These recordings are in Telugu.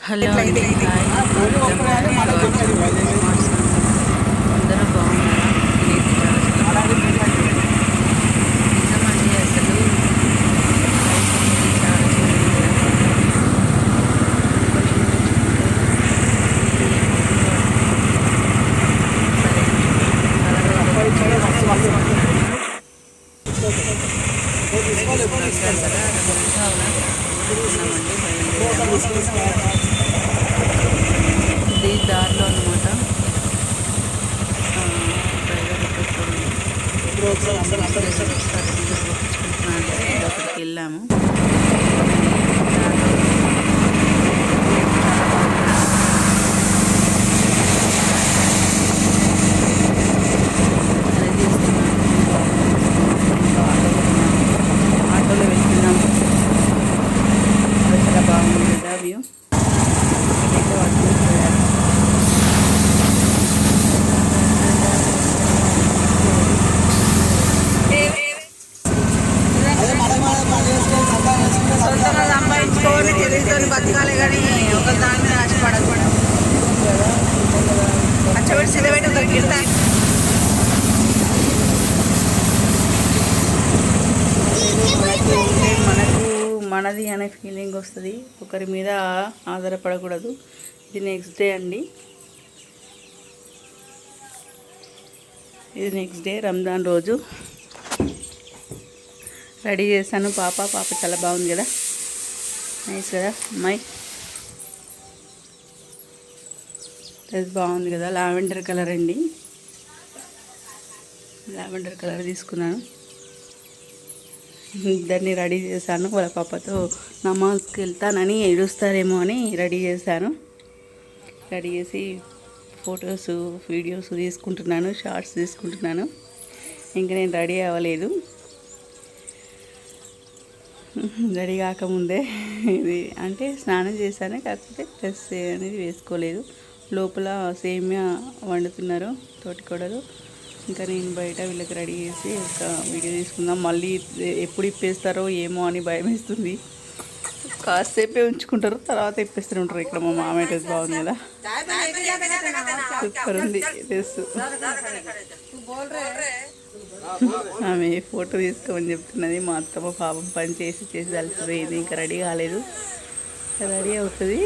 హలో అండి, హాయ్. అందరూ బాగున్నారా? నిజమండి, అసలు చాలా ఇది దారిలో అనమాట. అక్కడికి వెళ్ళాము. ఆటోలో వెళ్తున్నాము. చాలా బాగుంది కదా వ్యూ. సొంతంగా సంపాదించుకోవాలి, తెలివితో బతకాలి, కానీ ఒక దాని మీద ఆశపడదు. అచ్చబెట్టి సిద్ధపెట్టి దొరికిందా? మనకు మనది అనే ఫీలింగ్ వస్తుంది. ఒకరి మీద ఆధారపడకూడదు. ఇది నెక్స్ట్ డే అండి. ఇది నెక్స్ట్ డే, రంజాన్ రోజు. రెడీ చేశాను. పాప చాలా బాగుంది కదా, నైస్ కదా అమ్మాయి. డ్రెస్ బాగుంది కదా, లావెండర్ కలర్ అండి. లావెండర్ కలర్ తీసుకున్నాను. ఇద్దరిని రెడీ చేశాను. వాళ్ళ పాపతో నమాజ్కి వెళ్తానని ఏడుస్తారేమో అని రెడీ చేశాను. రెడీ చేసి ఫొటోస్ వీడియోస్ తీసుకుంటున్నాను, షార్ట్స్ తీసుకుంటున్నాను. ఇంకా నేను రెడీ అవ్వలేదు. రెడీ కాకముందే ఇది అంటే స్నానం చేశాను, కాకపోతే డ్రెస్ అనేది వేసుకోలేదు. లోపల సేమియా వండుతున్నారు తోటికోడలు. ఇంకా నేను బయట వీళ్ళకి రెడీ చేసి ఒక వీడియో తీసుకుందాం. మళ్ళీ ఎప్పుడు ఇప్పేస్తారో ఏమో అని భయం వేస్తుంది. కాసేపే ఉంచుకుంటారు, తర్వాత ఇప్పేస్తూనే ఉంటారు. ఇక్కడ మా మామయ్య డ్రెస్ బాగుంది కదా, సూపర్ ఉంది డ్రెస్. ఆమె ఫోటో తీసుకోమని చెప్తున్నది. మా అత్తమ్మ పాపం పని చేసి అలసిపోయింది, ఇంకా రెడీ కాలేదు. రెడీ అవుతుంది.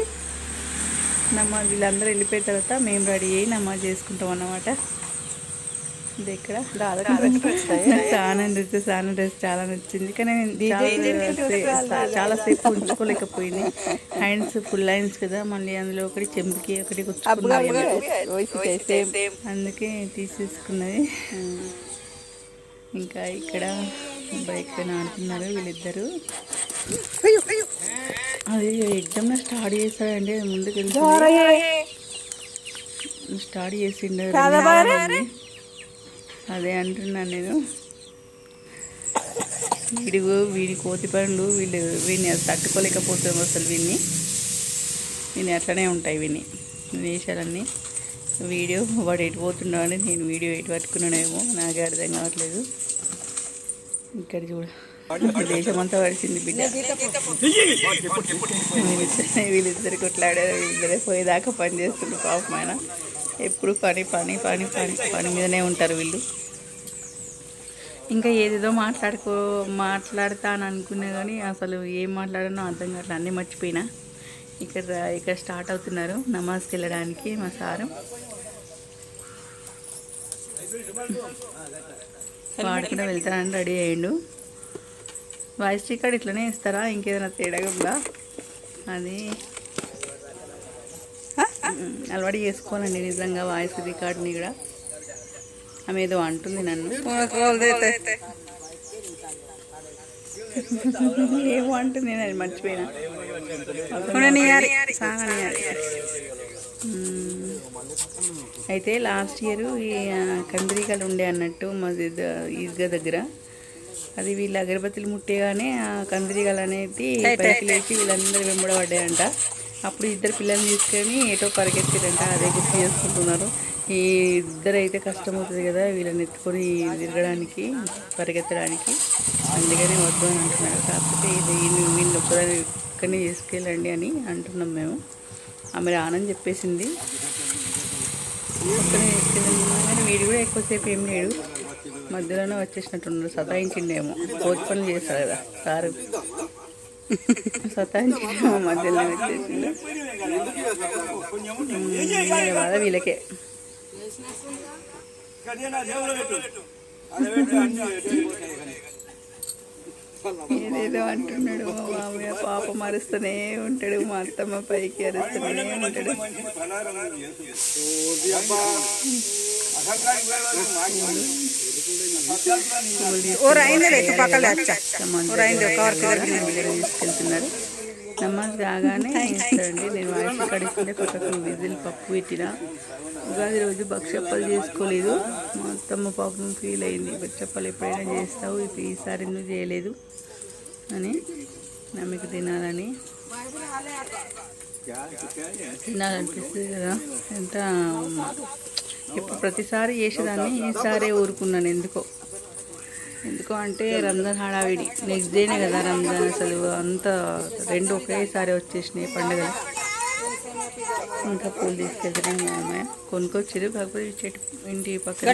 నమాజ్ వీళ్ళందరూ వెళ్ళిపోయిన తర్వాత మేము రెడీ అయ్యి నమాజ్ చేసుకుంటాం అన్నమాట. ఇది ఇక్కడ సానా డ్రెస్ చాలా నచ్చింది, కానీ చాలాసేపు ఉంచుకోలేకపోయింది. హ్యాండ్స్ ఫుల్ హ్యాండ్స్ కదా, మళ్ళీ అందులో ఒకటి చెంపుకి ఒకటి కూర్చుకున్నది, అందుకే తీసేసుకున్నది. ఇంకా ఇక్కడ బైక్ పైన ఆడుతున్నారు వీళ్ళిద్దరు. అది ఎగ్జామ్ స్టార్ట్ చేస్తాడండి, అది ముందుకు వెళ్తే స్టార్ట్ చేసిండు. అదే అంటున్నాను నేను. వీడి కోతి పండు వీడిని తట్టుకోలేకపోతాం అసలు. వీడిని అట్లనే ఉంటాయి వేషాలన్నీ. వీడియో వాడు ఎటు పోతున్నావు అని నేను వీడియో ఎటు పట్టుకున్నానేమో నాకే అర్థం కావట్లేదు. ఇక్కడ చూడ దేశమంతా పడిచింది బిడ్డ. వీళ్ళిద్దరు కొట్లాడారు. వీళ్ళిద్దరే పోయేదాకా పని చేస్తుండ్రు. పాపం ఆయన ఎప్పుడు పని మీదనే ఉంటారు వీళ్ళు. ఇంకా ఏదేదో మాట్లాడతాను అనుకున్నా కానీ అసలు ఏం మాట్లాడానో అర్థం కావట్లేదు, అన్నీ మర్చిపోయినా. ఇక్కడ స్టార్ట్ అవుతున్నారు నమాజ్కి వెళ్ళడానికి. మా సారు వాడు కూడా వెళ్తానని రెడీ అయ్యిండు. వాయిస్ రికార్డ్ ఇట్లనే ఇస్తారా, ఇంకేదైనా తేడాగా ఉందా? అది అలవాటు చేసుకోవాలండి నిజంగా వాయిస్ రికార్డ్ని కూడా. ఆమె ఏదో అంటుంది నన్ను, ఏమో అంటుంది, నేను అది మర్చిపోయినా. అయితే లాస్ట్ ఇయర్ ఈ కందిరీగలు ఉండే అన్నట్టు మస్జిద్ ఈద్గా దగ్గర. అది వీళ్ళు అగరబత్తులు ముట్టేగానే ఆ కందిరీగలు అనేది పైకి లేచి వీళ్ళందరూ వెంబడబడ్డాయంట. అప్పుడు ఇద్దరు పిల్లల్ని తీసుకొని ఏటో పరిగెత్తారంట. అదే గుర్తు చేసుకుంటున్నారు. ఈ ఇద్దరైతే కష్టమవుతుంది కదా వీళ్ళని ఎత్తుకొని తిరగడానికి, పరిగెత్తడానికి. అందుకనే వద్దు అని అంటున్నారు. కాకపోతే ఇది వీళ్ళు ఒక్కదాన్ని ఇక్కడనే తీసుకెళ్ళండి అని అంటున్నాం మేము. ఆమె రానని చెప్పేసింది. పక్కన కానీ వీడు కూడా ఎక్కువసేపు ఏం లేడు, మధ్యలోనే వచ్చేసినట్టున్నారు. సతాయించిండేమో, కోతి పనులు చేస్తారు కదా సారు, సతాయించిండేమో మధ్యలోనే వచ్చేసిండు. బాధ వీళ్ళకే. ఏదేదో అంటున్నాడు మా మామయ్య. పాప మరుస్తూనే ఉంటాడు, మా అత్తమ్మ పైకి అరుస్తూనే ఉంటాడు. తీసుకెళ్తున్నారు. నమాజ్ రాగానే ఇస్తాడండి. నేను వాయిస్ కడిస్తుంటే పక్కకు విజిల్ పప్పు పెట్టిన. ఉగాది రోజు భక్షప్పలు చేసుకోలేదు. మా అత్తమ్మ పాపం ఫీల్ అయింది, భక్షప్పలు ఎప్పుడైనా చేస్తావు, ఈసారి ఎందుకు చేయలేదు అని. నమ్మకి తినాలని తినాలనిపిస్తుంది కదా. ఎంత ఇప్పుడు ప్రతిసారి చేసేదాన్ని, ఈసారి ఊరుకున్నాను. ఎందుకో అంటే రంజాన్ హడావిడి, నెక్స్ట్ డేనే కదా రంజాన్. అసలు అంత రెండు ఒకేసారి వచ్చేసినాయి పండుగలు. ఇంకా పూలు తీసుకెళ్తున్నాం అమ్మాయి కొనుక్కొచ్చారు. కాకపోతే చెట్టు ఇంటి పక్కన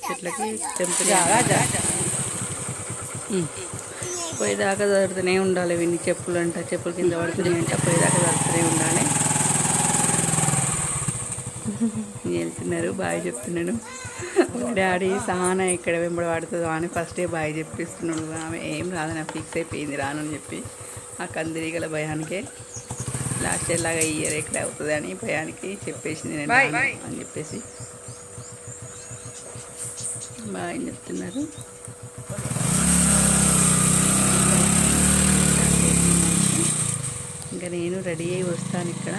చెట్లకి తెంపుగా పోయేదాకా జరుగుతూనే ఉండాలి. విన్ని చెప్పులు కింద పడుతున్నాయంట, పోయేదాకా జరుగుతూనే ఉండాలి. వెళ్తున్నారు, బాయ్ చెప్తున్నాను. డాడీ సహానా ఇక్కడ వెంబడి పడుతుందో అని ఫస్టే బాయ్ చెప్పిస్తున్నాడు. ఆమె ఏం రాదని ఫిక్స్ అయిపోయింది రానని చెప్పి. ఆ కందిరీగల భయానికే లాస్ట్ ఇయర్ లాగా ఈ ఇయర్ ఎక్కడ అవుతుంది అని భయానికి చెప్పేసింది నేను అని చెప్పేసి బాయ్ చెప్తున్నారు. ఇంకా నేను రెడీ అయ్యి వస్తాను. ఇక్కడ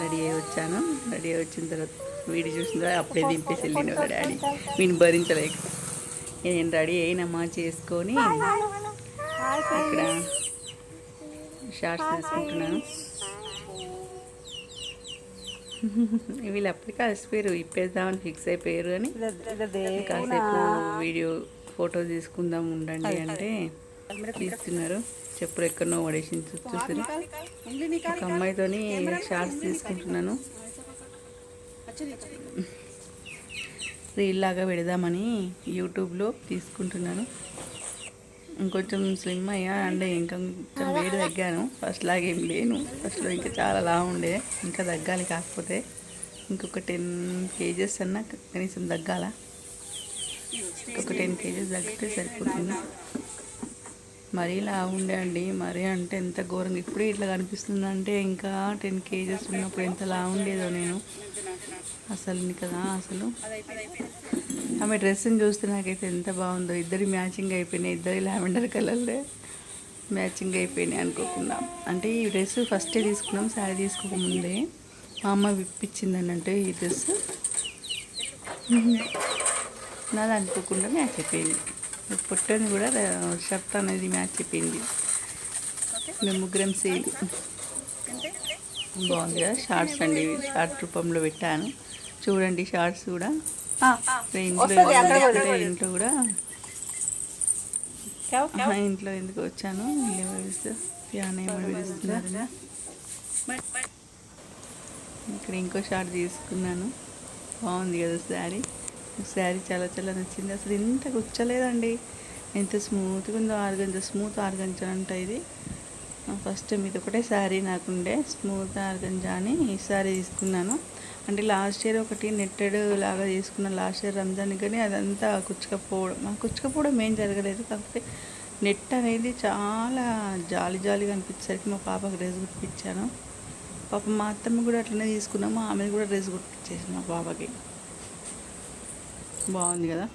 రెడీ అయ్యి వచ్చాను. రెడీ అయ్యి వచ్చిన తర్వాత వీడియో చూసిన తర్వాత అప్పుడే దింపేసి వెళ్ళిన డాడీ. వీడిని భరించలేక నేను రెడీ అయ్యి నమాజ్ చేసుకొని ఇక్కడ షార్ట్స్ తీసుకుంటున్నాను. వీళ్ళు అప్పటికే అలసిపోయారు, ఇప్పేద్దామని ఫిక్స్ అయిపోయారు. అని కాసేపు వీడియో ఫోటో తీసుకుందాం ఉండండి అంటే తీస్తున్నారు. చెప్పులు ఎక్కడనో పడేసి చూస్తారు. ఒక అమ్మాయితోని షార్ట్స్ తీసుకుంటున్నాను. రీల్ లాగా పెడదామని యూట్యూబ్లో తీసుకుంటున్నాను. ఇంకొంచెం స్లిమ్ అయ్యా అంటే ఇంకొంచెం వేడి తగ్గాను. ఫస్ట్ లాగేం లేను, ఫస్ట్లో ఇంకా చాలా లా ఉండే. ఇంకా తగ్గాలి, కాకపోతే ఇంకొక 10 kgs అన్నా కనీసం తగ్గాల. ఇంకొక 10 kgs తగ్గితే సరిపోతుంది. మరీ లా ఉండే అండి, మరీ అంటే ఎంత ఘోరంగా. ఇప్పుడే ఇట్లా కనిపిస్తుందంటే ఇంకా 10 kgs ఉన్నప్పుడు ఎంత లా ఉండేదో నేను అసలు కదా. అసలు ఆమె డ్రెస్ని చూస్తే నాకైతే ఎంత బాగుందో. ఇద్దరి మ్యాచింగ్ అయిపోయినాయి, ఇద్దరి లావెండర్ కలర్లే మ్యాచింగ్ అయిపోయినాయి అనుకోకుండా. అంటే ఈ డ్రెస్ ఫస్టే తీసుకున్నాం, శారీ తీసుకోకముందే మా అమ్మ విప్పించింది అన్నట్టు ఈ డ్రెస్. నాది అనుకోకుండా మ్యాచ్ అయిపోయింది. పుట్టని కూడా షర్ట్ అనేది మ్యాచ్ అయిపోయింది. మేము ముగ్గురం సేమ్. బాగుంది కదా. షార్ట్స్ అండి, షార్ట్ రూపంలో పెట్టాను చూడండి. షార్ట్స్ కూడా ఇంట్లో ఎందుకు వచ్చాను, ఫ్యాన్ ఏమో పిలుస్తున్నారు. ఇక్కడ ఇంకో షార్ట్ తీసుకున్నాను. బాగుంది కదా శారీ. శారీ చాలా చాలా నచ్చింది. అసలు ఇంత గుచ్చలేదండి, ఎంత స్మూత్గా ఉందో. స్మూత్ ఆర్గంజా అంట ఇది. ఫస్ట్ టైం ఇది ఒకటే శారీ నాకుండే స్మూత్ ఆర్గంజా అని ఈ శారీ తీసుకున్నాను. అంటే లాస్ట్ ఇయర్ ఒకటి నెట్టెడ్ లాగా తీసుకున్నాను లాస్ట్ ఇయర్ రంజాన్, కానీ అదంతా కుచ్చుకపోవడం ఏం జరగలేదు. కాకపోతే నెట్ అనేది చాలా జాలిగా అనిపించేసరికి మా పాపకు డ్రెస్ కుట్టించాను. పాప మా అత్తమ్మ కూడా అట్లనే తీసుకున్నాము, ఆమెను కూడా డ్రెస్ కుట్టించేసి మా పాపకి. బాగుంది కదా.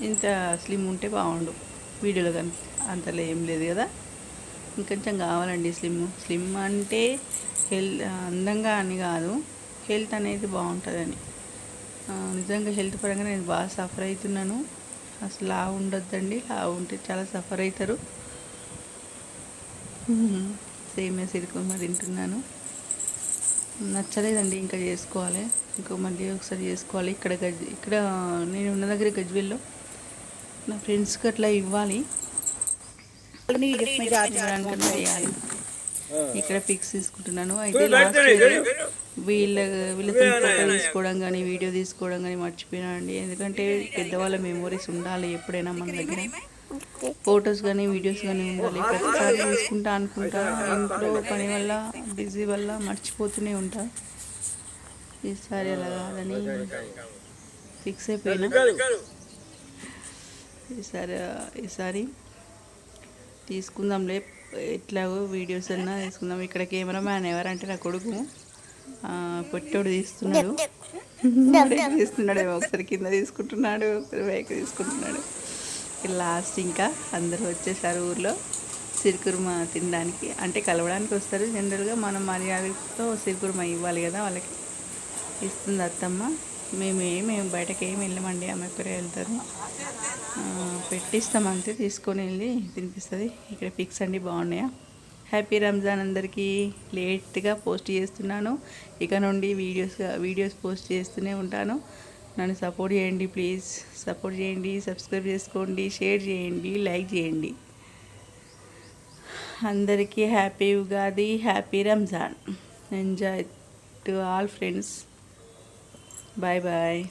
ఇంత స్లిమ్ ఉంటే బాగుండు, వీడియోలో కానీ అంతలో ఏం లేదు కదా. ఇంకొంచెం కావాలండి స్లిమ్ అంటే అందంగా అని కాదు, హెల్త్ అనేది బాగుంటుందని. నిజంగా హెల్త్ పరంగా నేను బాగా సఫర్ అవుతున్నాను. అసలు లావు ఉండొద్దండి, లావు ఉంటే చాలా సఫర్ అవుతారు. సేమియా సిరికుర్మా తింటున్నాను. నచ్చలేదండి, ఇంకా చేసుకోవాలి, మళ్ళీ ఒకసారి చేసుకోవాలి. ఇక్కడ నేను ఉన్న దగ్గర గజ్వేల్లో నా ఫ్రెండ్స్కి అట్లా ఇవ్వాలి, వేయాలి. ఇక్కడ పిక్స్ తీసుకుంటున్నాను. అయితే లాస్ట్ వీళ్ళతో ఫోటో తీసుకోవడం కానీ వీడియో తీసుకోవడం కానీ మర్చిపోయినా అండి. ఎందుకంటే పెద్దవాళ్ళ మెమోరీస్ ఉండాలి ఎప్పుడైనా మన దగ్గర, ఫొటోస్ కానీ వీడియోస్ కానీ ఉండాలి. ప్రతిసారి తీసుకుంటా అనుకుంటా, ఇంట్లో పని వల్ల బిజీ వల్ల మర్చిపోతూనే ఉంటా. ఈసారి అలా కాదని ఫిక్స్ అయిపోయినా. ఈసారి తీసుకుందాంలే, ఎట్లాగో వీడియోస్ అన్నా తీసుకుందాం. ఇక్కడ కెమెరామ్యాన్ ఎవరంటే నా కొడుకు, పొట్టోడు తీస్తున్నాడు. ఒకసారి కింద తీసుకుంటున్నాడు, ఒకసారి పైకి తీసుకుంటున్నాడు. లాస్ట్ ఇంకా అందరూ వచ్చేసారు ఊర్లో సిరికుర్మ తినడానికి. అంటే కలవడానికి వస్తారు జనరల్గా, మనం మర్యాదతో సిరికుర్మ ఇవ్వాలి కదా వాళ్ళకి. ఇస్తుంది అత్తమ్మ. మేము బయటకు ఏమి వెళ్ళమండి, ఆమె ఒక్కరే వెళ్తారు. పెట్టిస్తాం అంతే, తీసుకొని వెళ్ళి తినిపిస్తుంది. ఇక్కడ పిక్స్ అండి బాగున్నాయా. హ్యాపీ రంజాన్ అందరికీ. లేట్గా పోస్ట్ చేస్తున్నాను, ఇక నుండి వీడియోస్ పోస్ట్ చేస్తూనే ఉంటాను. నన్ను సపోర్ట్ చేయండి ప్లీజ్, సపోర్ట్ చేయండి, సబ్స్క్రైబ్ చేసుకోండి, షేర్ చేయండి, లైక్ చేయండి. అందరికీ happy Ugadi, happy Ramzan. Enjoy to all friends. Bye bye.